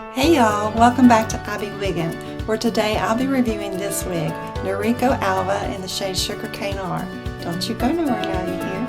Hey y'all, welcome back to I Be Wiggin', where today I'll be reviewing this wig, Noriko Alva in the shade SugarCane R. Don't you go nowhere now, you hear?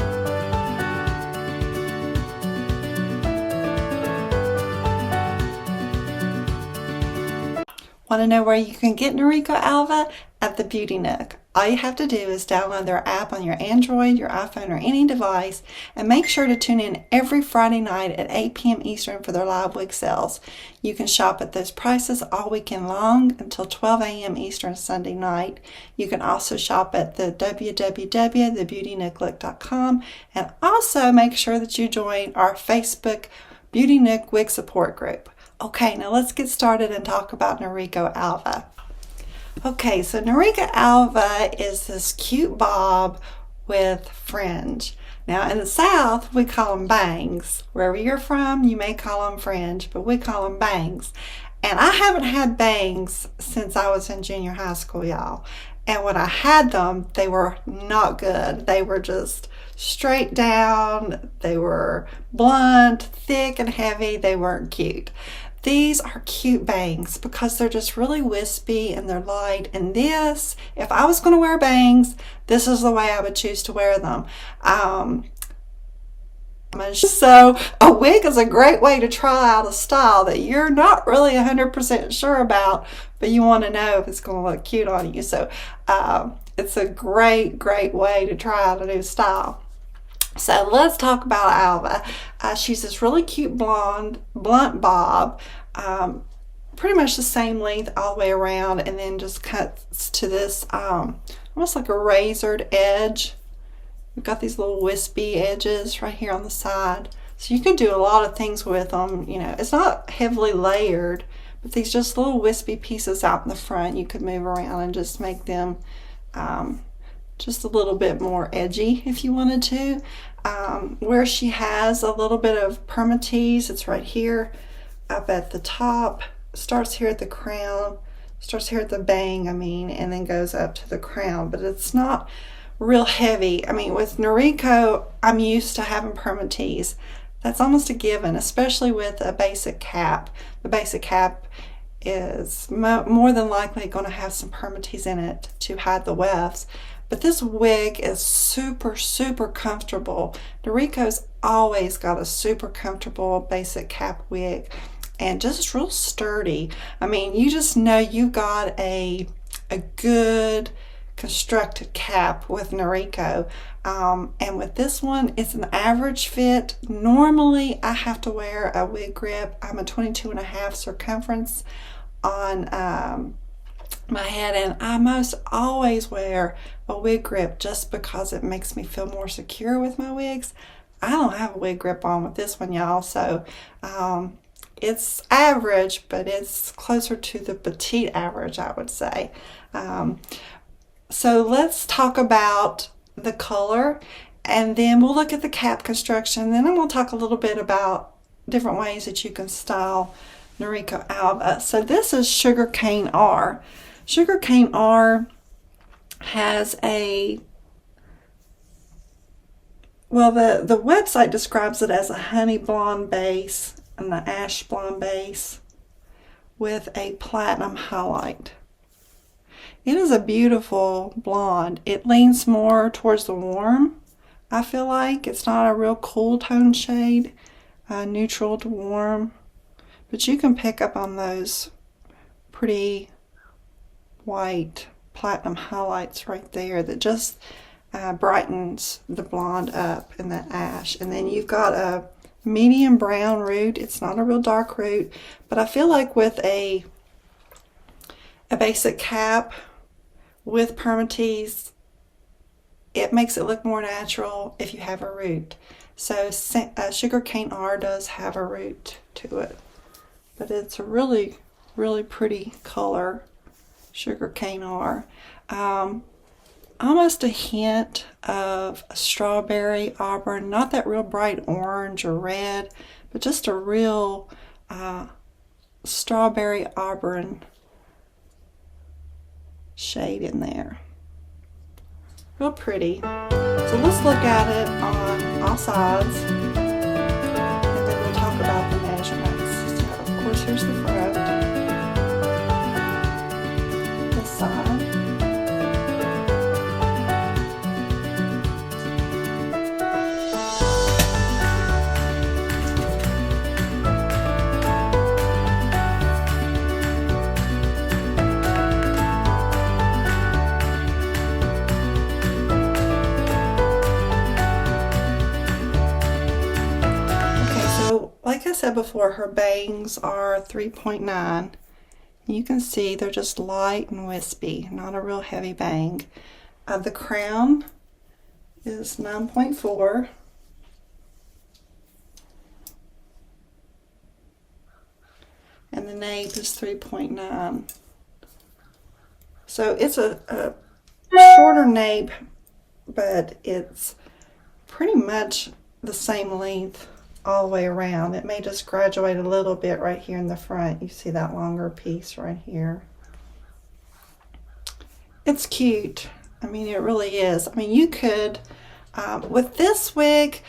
Want to know where you can get Noriko Alva? At the Beauty Nook. All you have to do is download their app on your Android, your iPhone, or any device, and make sure to tune in every Friday night at 8 p.m. Eastern for their live wig sales. You can shop at those prices all weekend long until 12 a.m. Eastern Sunday night. You can also shop at the www.thebeautynooklook.com, and also make sure that you join our Facebook Beauty Nook Wig Support Group. Okay, now let's get started and talk about Noriko Alva. Okay, so Noriko Alva is this cute bob with fringe. Now in the South, we call them bangs. Wherever you're from, you may call them fringe, but we call them bangs. And I haven't had bangs since I was in junior high school, y'all. And when I had them, they were not good. They were just straight down. They were blunt, thick, and heavy. They weren't cute. These are cute bangs because they're just really wispy and they're light. And this, if I was going to wear bangs, this is the way I would choose to wear them. So a wig is a great way to try out a style that you're not really 100% sure about, but you want to know if it's going to look cute on you. So it's a great way to try out a new style. So let's talk about Alva. She's this really cute blonde, blunt bob, pretty much the same length all the way around, and then just cuts to this almost like a razored edge. We've got these little wispy edges right here on the side. So you can do a lot of things with them. You know, it's not heavily layered, but these just little wispy pieces out in the front, you could move around and just make them just a little bit more edgy if you wanted to. Where she has a little bit of permatease, it's right here up at the top, starts here at the crown, starts here at the bang, and then goes up to the crown, but it's not real heavy. With Noriko, I'm used to having permatease. That's almost a given, especially with a basic cap. The basic cap is more than likely going to have some permatease in it to hide the wefts. But this wig is super comfortable. Noriko's always got a super comfortable basic cap wig and just real sturdy. You just know you got a good constructed cap with Noriko. And with this one, it's an average fit. Normally, I have to wear a wig grip. I'm a 22.5 circumference on my head, and I most always wear a wig grip just because it makes me feel more secure with my wigs. I don't have a wig grip on with this one, y'all, so it's average, but it's closer to the petite average, I would say. So let's talk about the color, and then we'll look at the cap construction, then I'm going to talk a little bit about different ways that you can style Noriko Alva. So this is SugarCane R. SugarCane R has the website describes it as a honey blonde base and the ash blonde base with a platinum highlight. It is a beautiful blonde. It leans more towards the warm, I feel like. It's not a real cool tone shade, neutral to warm. But you can pick up on those pretty white platinum highlights right there that just brightens the blonde up in that ash. And then you've got a medium brown root. It's not a real dark root, but I feel like with a basic cap with permatease, it makes it look more natural if you have a root. So SugarCane R does have a root to it, but it's a really pretty color, SugarCane R. Almost a hint of a strawberry auburn, not that real bright orange or red, but just a real strawberry auburn shade in there. Real pretty. So let's look at it on all sides, and then we'll talk about the measurements. So of course, here's the front. said before, her bangs are 3.9. You can see they're just light and wispy, not a real heavy bang. The crown is 9.4. And the nape is 3.9. So it's a shorter nape, but it's pretty much the same length all the way around. It may just graduate a little bit right here in the front. You see that longer piece right here. It's cute. I mean, it really is. I mean, you could, with this wig,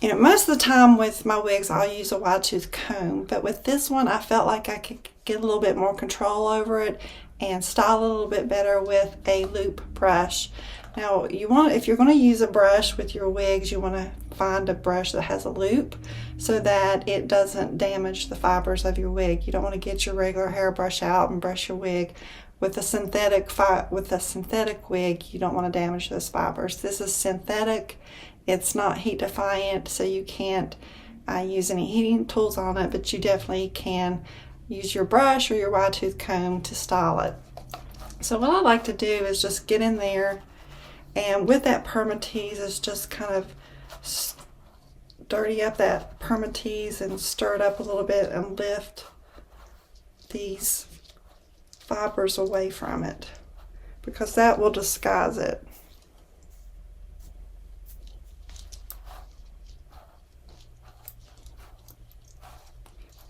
you know, most of the time with my wigs, I'll use a wide tooth comb, but with this one, I felt like I could get a little bit more control over it and style it a little bit better with a loop brush. Now, if you're going to use a brush with your wigs, you want to find a brush that has a loop so that it doesn't damage the fibers of your wig. You don't want to get your regular hairbrush out and brush your wig. With a synthetic wig, you don't want to damage those fibers. This is synthetic. It's not heat defiant, so you can't use any heating tools on it, but you definitely can use your brush or your wide tooth comb to style it. So what I like to do is just get in there, and with that permatease is just kind of dirty up that permatease and stir it up a little bit and lift these fibers away from it, because that will disguise it.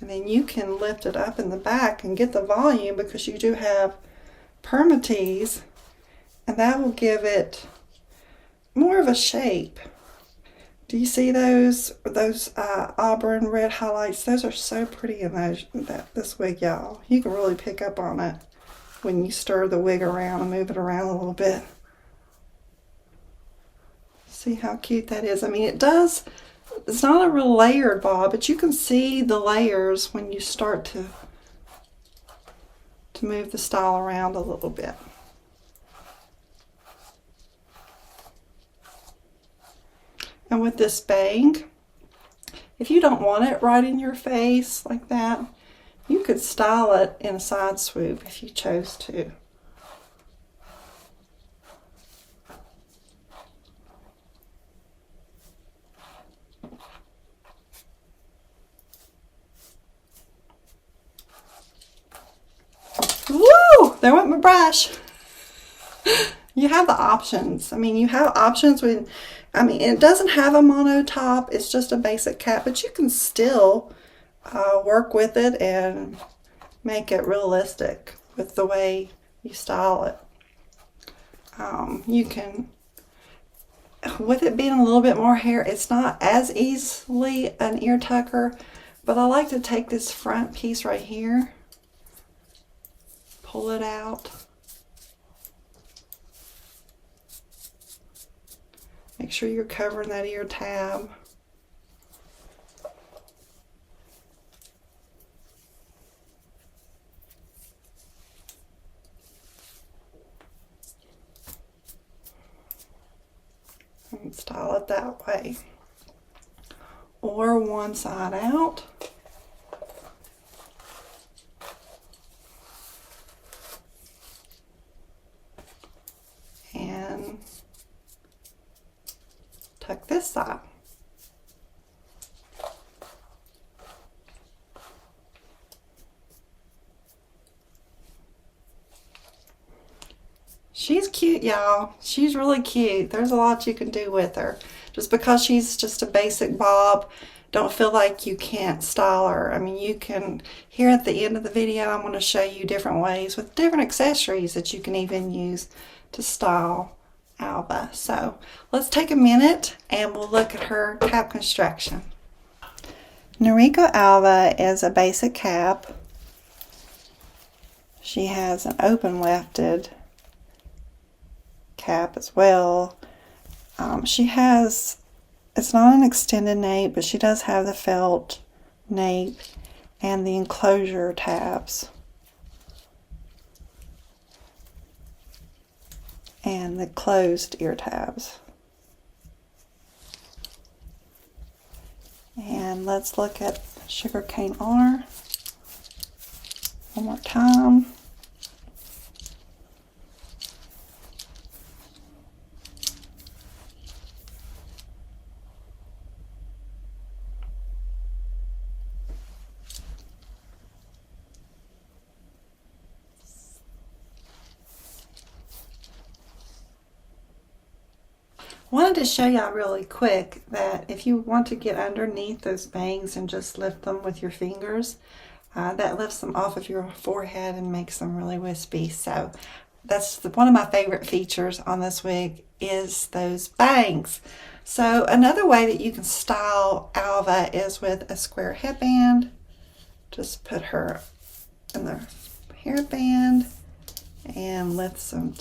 And then you can lift it up in the back and get the volume, because you do have permatease, and that will give it more of a shape. Do you see those auburn red highlights? Those are so pretty in this wig, y'all. You can really pick up on it when you stir the wig around and move it around a little bit. See how cute that is? I mean, it's not a real layered bob, but you can see the layers when you start to move the style around a little bit. And with this bang, if you don't want it right in your face like that, you could style it in a side swoop if you chose to. Woo! There went my brush. You have the options. I mean, you have options when, I mean, it doesn't have a mono top. It's just a basic cap, but you can still work with it and make it realistic with the way you style it. You can, with it being a little bit more hair, it's not as easily an ear tucker, but I like to take this front piece right here, pull it out, make sure you're covering that ear tab. And style it that way. Or one side out. And tuck this side. She's cute, y'all. She's really cute. There's a lot you can do with her. Just because she's just a basic bob, don't feel like you can't style her. I mean, you can, here at the end of the video, I'm going to show you different ways with different accessories that you can even use to style Alva. So let's take a minute and we'll look at her cap construction. Noriko Alva is a basic cap. She has an open wefted cap as well. She has, it's not an extended nape, but she does have the felt nape and the enclosure tabs and the closed ear tabs. And let's look at SugarCane R. One more time. Wanted to show y'all really quick that if you want to get underneath those bangs and just lift them with your fingers, that lifts them off of your forehead and makes them really wispy. So that's one of my favorite features on this wig is those bangs. So another way that you can style Alva is with a square headband. Just put her in the hairband and lift some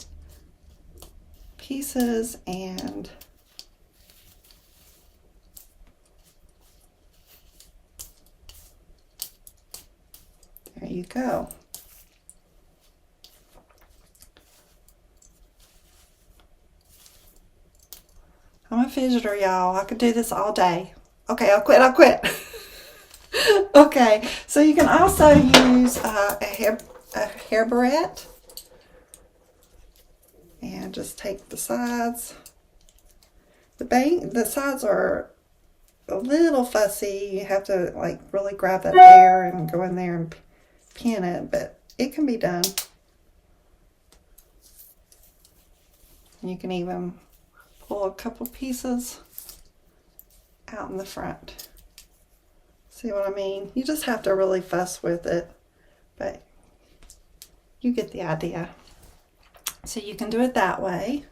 pieces, and there you go. I'm a fidgeter, y'all. I could do this all day. Okay, I'll quit. Okay, so you can also use a hair barrette. And just take the sides. The sides are a little fussy. You have to like really grab that hair and go in there and pin it, but it can be done. You can even pull a couple pieces out in the front. See what I mean? You just have to really fuss with it, but you get the idea. So you can do it that way.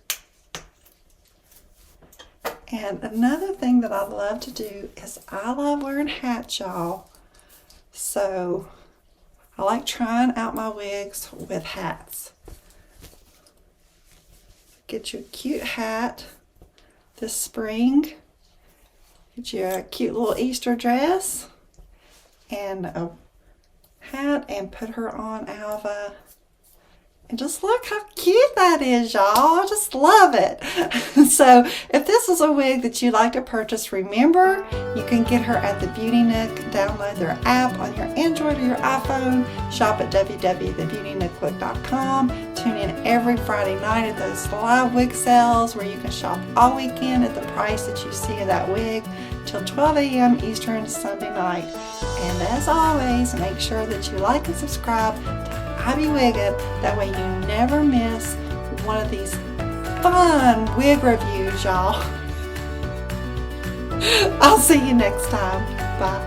And another thing that I love to do is I love wearing hats, y'all. So I like trying out my wigs with hats. Get you a cute hat this spring. Get you a cute little Easter dress and a hat and put her on Alva. And just look how cute that is, y'all. I just love it. So if this is a wig that you'd like to purchase, remember, you can get her at the Beauty Nook. Download their app on your Android or your iPhone. Shop at www.thebeautynook.com. Tune in every Friday night at those live wig sales where you can shop all weekend at the price that you see of that wig till 12 a.m. Eastern Sunday night. And as always, make sure that you like and subscribe to Ivy Wiggin. That way you never miss one of these fun wig reviews, y'all. I'll see you next time. Bye.